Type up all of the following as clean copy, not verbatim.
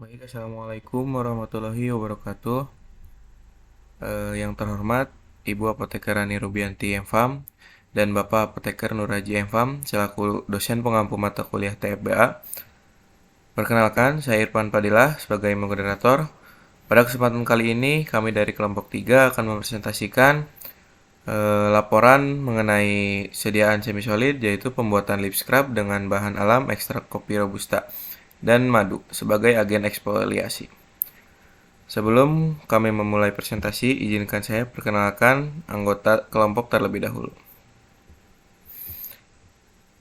Baik, Assalamualaikum warahmatullahi wabarakatuh. Yang terhormat, Ibu Apoteker Rani Rubianti MFAM dan Bapak Apoteker Nuraji MFAM selaku dosen pengampu mata kuliah TFBA. Perkenalkan, saya Irfan Padilah sebagai moderator. Pada kesempatan kali ini, kami dari kelompok 3 akan mempresentasikan laporan mengenai sediaan semisolid, yaitu pembuatan lip scrub dengan bahan alam ekstrak kopi robusta dan madu sebagai agen eksfoliasi. Sebelum kami memulai presentasi, izinkan saya perkenalkan anggota kelompok terlebih dahulu.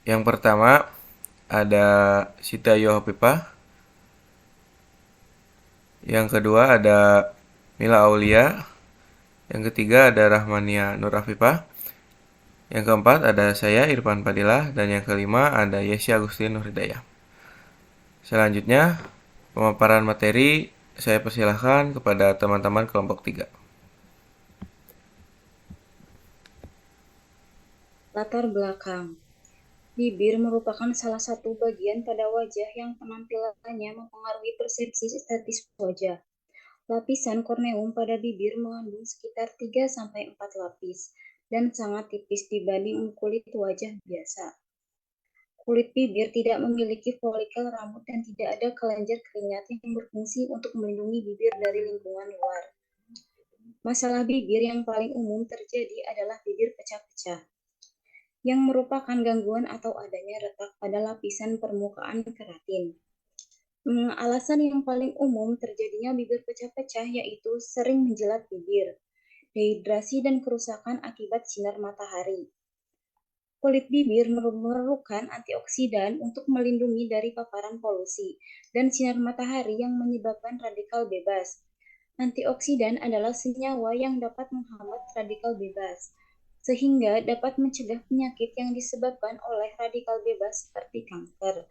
Yang pertama ada Sita Yohopipah. Yang kedua ada Mila Aulia. Yang ketiga ada Rahmania Nur Afifah. Yang keempat ada saya Irfan Padilah. Dan yang kelima ada Yesi Agustin Nurhidayah. Selanjutnya pemaparan materi saya persilahkan kepada teman-teman kelompok 3. Latar belakang. Bibir merupakan salah satu bagian pada wajah yang penampilannya mempengaruhi persepsi estetis wajah. Lapisan korneum pada bibir mengandung sekitar 3-4 lapis dan sangat tipis dibanding kulit wajah biasa. Kulit bibir tidak memiliki folikel rambut dan tidak ada kelenjar keringat yang berfungsi untuk melindungi bibir dari lingkungan luar. Masalah bibir yang paling umum terjadi adalah bibir pecah-pecah, yang merupakan gangguan atau adanya retak pada lapisan permukaan keratin. Alasan yang paling umum terjadinya bibir pecah-pecah yaitu sering menjilat bibir, dehidrasi dan kerusakan akibat sinar matahari. Kulit bibir memerlukan antioksidan untuk melindungi dari paparan polusi dan sinar matahari yang menyebabkan radikal bebas. Antioksidan adalah senyawa yang dapat menghambat radikal bebas, sehingga dapat mencegah penyakit yang disebabkan oleh radikal bebas seperti kanker,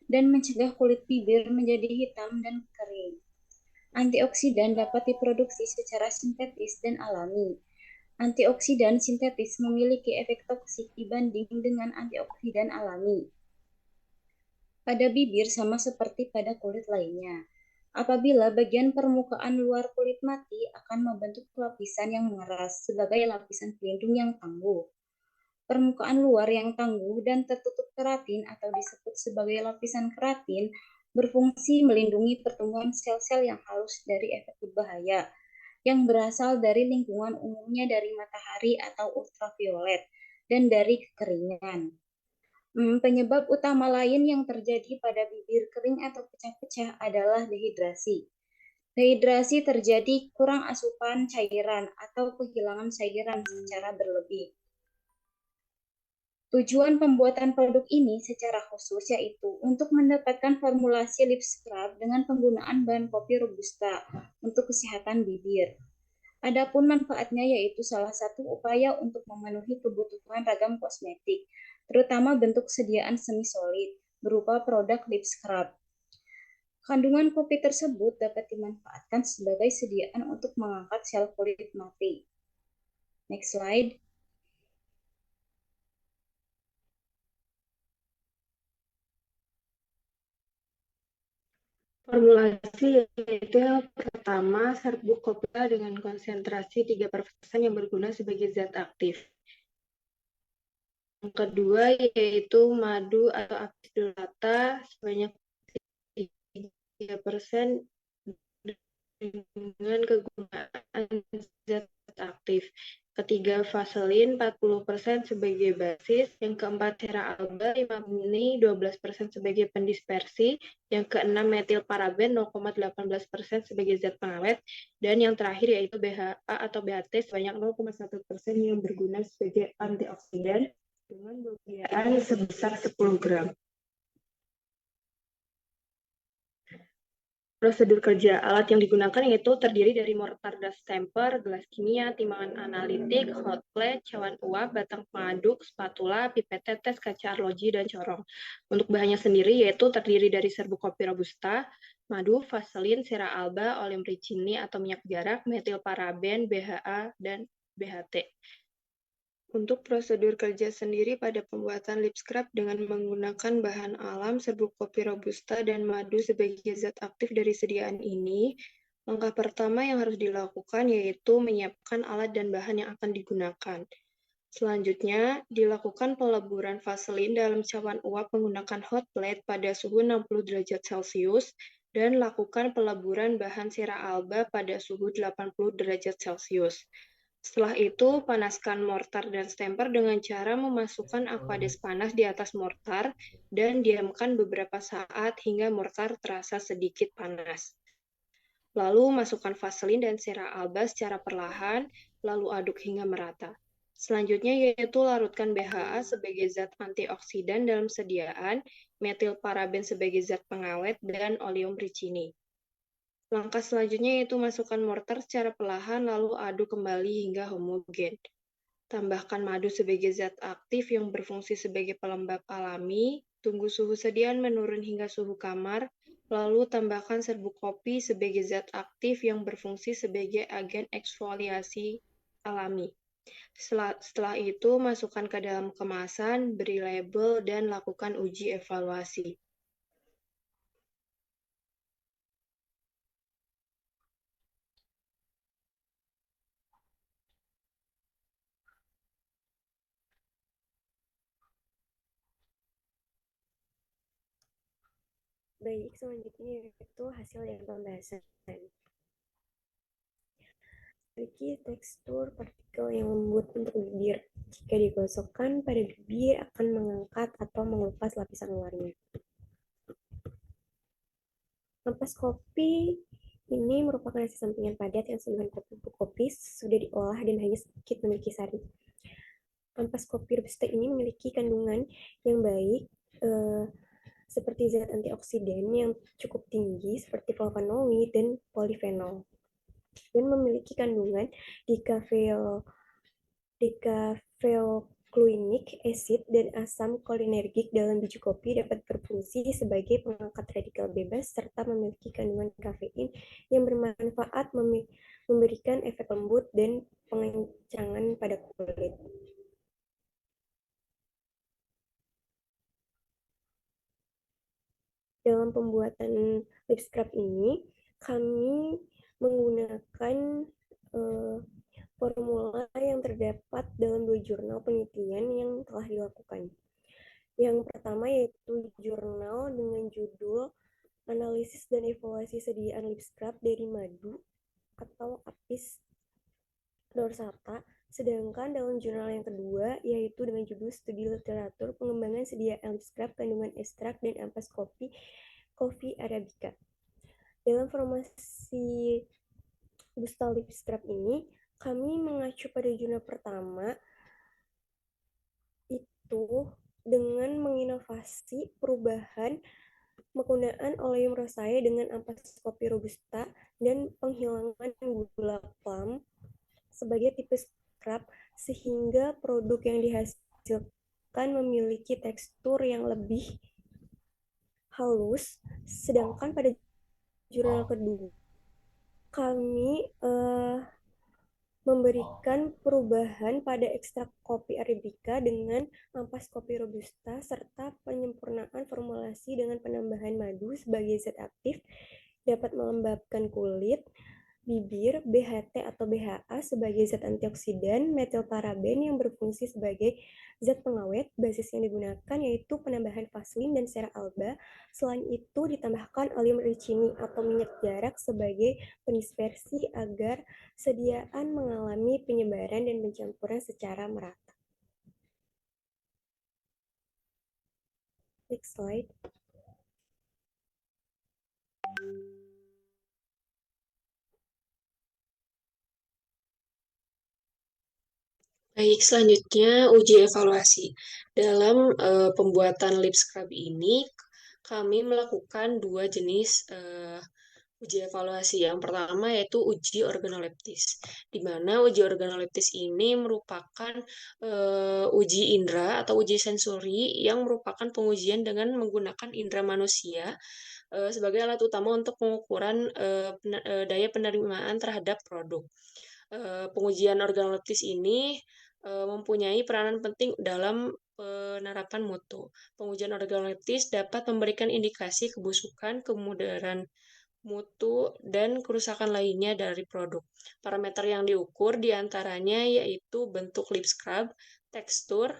dan mencegah kulit bibir menjadi hitam dan kering. Antioksidan dapat diproduksi secara sintetis dan alami. Antioksidan sintetis memiliki efek toksik dibanding dengan antioksidan alami pada bibir sama seperti pada kulit lainnya. Apabila bagian permukaan luar kulit mati akan membentuk lapisan yang mengeras sebagai lapisan pelindung yang tangguh. Permukaan luar yang tangguh dan tertutup keratin atau disebut sebagai lapisan keratin berfungsi melindungi pertumbuhan sel-sel yang halus dari efek berbahaya yang berasal dari lingkungan umumnya dari matahari atau ultraviolet dan dari kekeringan. Penyebab utama lain yang terjadi pada bibir kering atau pecah-pecah adalah dehidrasi. Dehidrasi terjadi kurang asupan cairan atau kehilangan cairan secara berlebih. Tujuan pembuatan produk ini secara khusus yaitu untuk mendapatkan formulasi lip scrub dengan penggunaan bahan kopi robusta untuk kesehatan bibir. Adapun manfaatnya yaitu salah satu upaya untuk memenuhi kebutuhan ragam kosmetik, terutama bentuk sediaan semi solid berupa produk lip scrub. Kandungan kopi tersebut dapat dimanfaatkan sebagai sediaan untuk mengangkat sel kulit mati. Next slide. Formulasi yaitu yang pertama serbuk kopra dengan konsentrasi 3% yang berguna sebagai zat aktif. Yang kedua yaitu madu atau apis dolata sebanyak 3% dengan kegunaan zat aktif. Ketiga, vaselin 40% sebagai basis. Yang keempat, cera alba 5 mili 12% sebagai pendispersi. Yang keenam, metil paraben 0,18% sebagai zat pengawet. Dan yang terakhir yaitu BHA atau BHT sebanyak 0,1% yang berguna sebagai antioksidan dengan dosis sebesar 10 gram. Prosedur kerja alat yang digunakan yaitu terdiri dari mortar das temper, gelas kimia, timbangan analitik, hot plate, cawan uap, batang pengaduk, spatula, pipet tetes, kaca arloji, dan corong. Untuk bahannya sendiri yaitu terdiri dari serbuk kopi robusta, madu, vaselin, cera alba, oli merichini atau minyak jarak, metil paraben, BHA, dan BHT. Untuk prosedur kerja sendiri pada pembuatan lip scrub dengan menggunakan bahan alam, serbuk kopi robusta, dan madu sebagai zat aktif dari sediaan ini, langkah pertama yang harus dilakukan yaitu menyiapkan alat dan bahan yang akan digunakan. Selanjutnya, dilakukan peleburan vaselin dalam cawan uap menggunakan hot plate pada suhu 60 derajat Celcius dan lakukan peleburan bahan cera alba pada suhu 80 derajat Celcius. Setelah itu, panaskan mortar dan stemper dengan cara memasukkan aqueous panas di atas mortar dan diamkan beberapa saat hingga mortar terasa sedikit panas. Lalu masukkan vaselin dan cera alba secara perlahan, lalu aduk hingga merata. Selanjutnya yaitu larutkan BHA sebagai zat antioksidan dalam sediaan, metil paraben sebagai zat pengawet, dan oleum ricini. Langkah selanjutnya yaitu masukkan mortar secara perlahan lalu aduk kembali hingga homogen. Tambahkan madu sebagai zat aktif yang berfungsi sebagai pelembab alami, tunggu suhu sediaan menurun hingga suhu kamar, lalu tambahkan serbuk kopi sebagai zat aktif yang berfungsi sebagai agen eksfoliasi alami. Setelah itu, masukkan ke dalam kemasan, beri label, dan lakukan uji evaluasi. Baik, selanjutnya yaitu hasil dari pembahasan. Memiliki tekstur partikel yang lembut untuk bibir. Jika digosokkan pada bibir akan mengangkat atau mengelupas lapisan luarnya. Ampas kopi ini merupakan hasil sampingan padat yang sentuhan kopi bubuk kopi sudah diolah dan hanya sedikit memiliki sari. Ampas kopi robusta ini memiliki kandungan yang baik seperti zat antioksidan yang cukup tinggi seperti flavonoid dan polifenol, dan memiliki kandungan decafeoccluinic acid dan asam cholinergic dalam biji kopi dapat berfungsi sebagai pengangkat radikal bebas serta memiliki kandungan kafein yang bermanfaat memberikan efek lembut dan pengencangan pada kulit. Dalam pembuatan lip scrub ini, kami menggunakan formula yang terdapat dalam 2 jurnal penelitian yang telah dilakukan. Yang pertama yaitu jurnal dengan judul Analisis dan Evaluasi Sediaan Lip Scrub dari Madu atau Apis dorsata, sedangkan dalam jurnal yang kedua yaitu dengan judul Studi Literatur Pengembangan Sediaan Lip Scrub Kandungan Ekstrak dan Ampas Kopi Arabica. Dalam formasi Busta Lip Scrub ini, kami mengacu pada jurnal pertama itu dengan menginovasi perubahan penggunaan oleum rosé dengan ampas kopi robusta dan penghilangan gula plum sebagai tipe scrub sehingga produk yang dihasilkan memiliki tekstur yang lebih halus, sedangkan pada jurnal kedua kami memberikan perubahan pada ekstrak kopi arabica dengan ampas kopi robusta serta penyempurnaan formulasi dengan penambahan madu sebagai zat aktif dapat melembabkan kulit, bibir, BHT atau BHA sebagai zat antioksidan, metilparaben yang berfungsi sebagai zat pengawet. Basis yang digunakan yaitu penambahan vaselin dan cera alba. Selain itu ditambahkan oleum ricini atau minyak jarak sebagai pendispersi agar sediaan mengalami penyebaran dan pencampuran secara merata. Next slide. Baik, selanjutnya uji evaluasi. Dalam pembuatan lip scrub ini, kami melakukan 2 jenis uji evaluasi. Yang pertama yaitu uji organoleptis, di mana uji organoleptis ini merupakan uji indera atau uji sensori yang merupakan pengujian dengan menggunakan indera manusia sebagai alat utama untuk pengukuran daya penerimaan terhadap produk. Pengujian organoleptis ini mempunyai peranan penting dalam penerapan mutu. Pengujian organoleptis dapat memberikan indikasi kebusukan, kemudaran mutu, dan kerusakan lainnya dari produk. Parameter yang diukur diantaranya yaitu bentuk lip scrub, tekstur,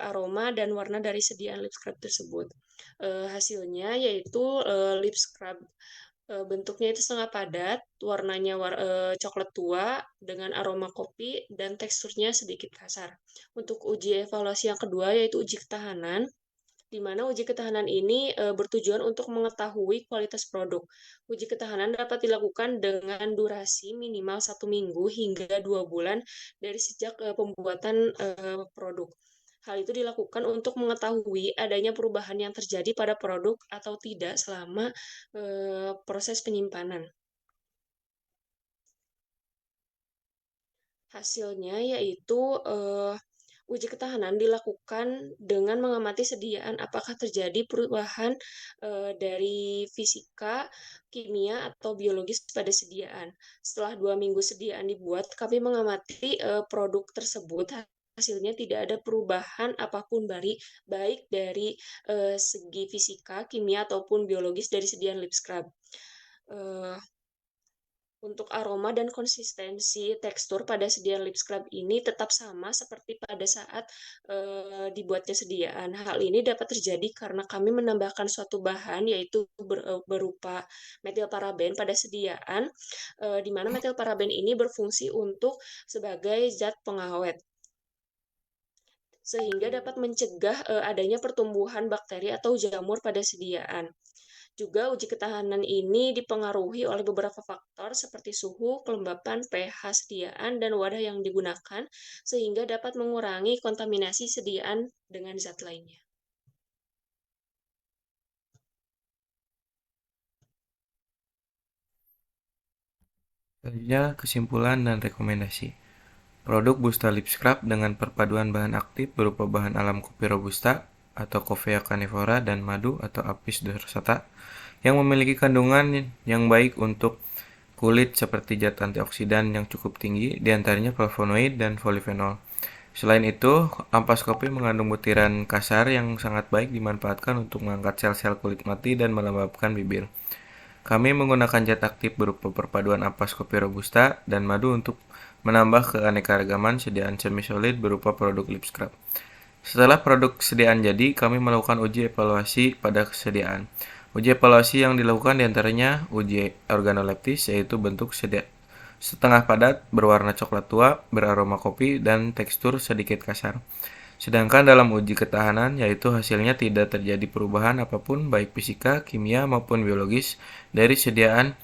aroma, dan warna dari sediaan lip scrub tersebut. Hasilnya yaitu lip scrub bentuknya itu setengah padat, warnanya coklat tua dengan aroma kopi, dan teksturnya sedikit kasar. Untuk uji evaluasi yang kedua yaitu uji ketahanan, di mana uji ketahanan ini bertujuan untuk mengetahui kualitas produk. Uji ketahanan dapat dilakukan dengan durasi minimal 1 minggu hingga 2 bulan dari sejak pembuatan produk. Hal itu dilakukan untuk mengetahui adanya perubahan yang terjadi pada produk atau tidak selama proses penyimpanan. Hasilnya yaitu uji ketahanan dilakukan dengan mengamati sediaan apakah terjadi perubahan dari fisika, kimia, atau biologis pada sediaan. Setelah 2 minggu sediaan dibuat, kami mengamati produk tersebut. Hasilnya tidak ada perubahan apapun baik dari segi fisika, kimia, ataupun biologis dari sediaan lip scrub. Untuk aroma dan konsistensi tekstur pada sediaan lip scrub ini tetap sama seperti pada saat dibuatnya sediaan. Hal ini dapat terjadi karena kami menambahkan suatu bahan yaitu berupa metilparaben pada sediaan, di mana metilparaben ini berfungsi untuk sebagai zat pengawet, sehingga dapat mencegah adanya pertumbuhan bakteri atau jamur pada sediaan. Juga uji ketahanan ini dipengaruhi oleh beberapa faktor seperti suhu, kelembapan, pH sediaan, dan wadah yang digunakan, sehingga dapat mengurangi kontaminasi sediaan dengan zat lainnya. Selanjutnya, kesimpulan dan rekomendasi. Produk Busta Lip Scrub dengan perpaduan bahan aktif berupa bahan alam kopi robusta atau Coffea carnivora dan madu atau Apis dorsata yang memiliki kandungan yang baik untuk kulit seperti zat antioksidan yang cukup tinggi, diantaranya flavonoid dan polifenol. Selain itu, ampas kopi mengandung butiran kasar yang sangat baik dimanfaatkan untuk mengangkat sel-sel kulit mati dan melembabkan bibir. Kami menggunakan zat aktif berupa perpaduan ampas kopi robusta dan madu untuk menambah keanekaragaman sediaan semi-solid berupa produk lip scrub. Setelah produk sediaan jadi, kami melakukan uji evaluasi pada kesediaan. Uji evaluasi yang dilakukan diantaranya uji organoleptis, yaitu bentuk setengah padat, berwarna coklat tua, beraroma kopi, dan tekstur sedikit kasar. Sedangkan dalam uji ketahanan, yaitu hasilnya tidak terjadi perubahan apapun baik fisika, kimia, maupun biologis dari sediaan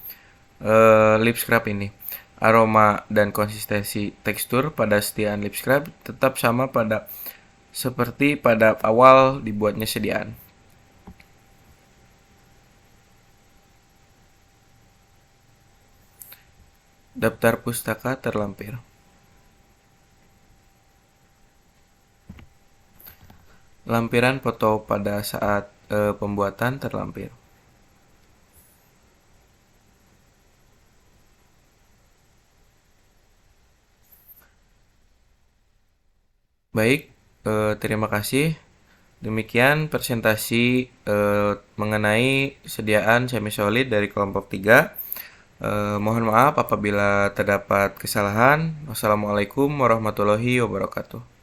lip scrub ini. Aroma dan konsistensi tekstur pada sediaan lip scrub tetap sama seperti pada awal dibuatnya sediaan. Daftar pustaka terlampir. Lampiran foto pada saat pembuatan terlampir. Baik, terima kasih. Demikian presentasi mengenai sediaan semi-solid dari kelompok 3. Mohon maaf apabila terdapat kesalahan. Wassalamualaikum warahmatullahi wabarakatuh.